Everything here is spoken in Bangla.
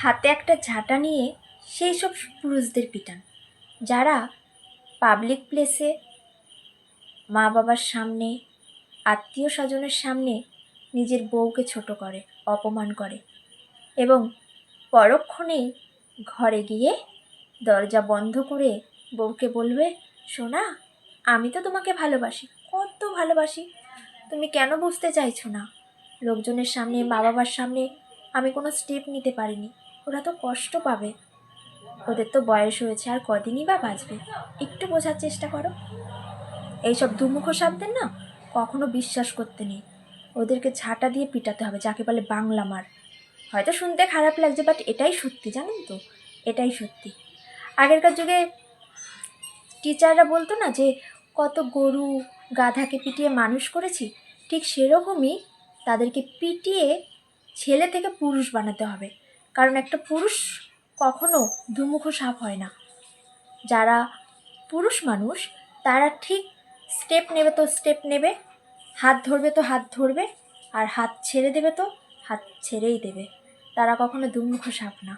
হাতে একটা ঝাঁটা নিয়ে সেই সব পুরুষদের পিটান যারা পাবলিক প্লেসে মা বাবার সামনে, আত্মীয় স্বজনের সামনে নিজের বউকে ছোট করে, অপমান করে এবং পরক্ষণেই ঘরে গিয়ে দরজা বন্ধ করে বউকে বলবে, সোনা আমি তো তোমাকে ভালোবাসি, কত ভালোবাসি, তুমি কেন বুঝতে চাইছো না? লোকজনের সামনে, মা বাবার সামনে আমি কোনো স্টেপ নিতে পারিনি, ওরা তো কষ্ট পাবে, ওদের তো বয়স হয়েছে, আর কদিনই বা বাঁচবে, একটু বোঝার চেষ্টা করো। এইসব দুমুখো সাপদের না কখনো বিশ্বাস করতে নেই, ওদেরকে ঝাঁটা দিয়ে পিটাতে হবে, যাকে বলে বাংলা মার। হয়তো শুনতে খারাপ লাগছে, বাট এটাই সত্যি, জানেন তো, এটাই সত্যি। আগেরকার যুগে টিচাররা বলতো না যে কত গরু গাধাকে পিটিয়ে মানুষ করেছি, ঠিক সেরকমই তাদেরকে পিটিয়ে ছেলে থেকে পুরুষ বানাতে হবে, কারণ একটা পুরুষ কখনো দুমুখো সাপ হয় না। যারা পুরুষ মানুষ তারা ঠিক স্টেপ নেবে তো স্টেপ নেবে, হাত ধরবে তো হাত ধরবে, আর হাত ছেড়ে দেবে তো হাত ছেড়েই দেবে, তারা কখনো দুমুখো সাপ না।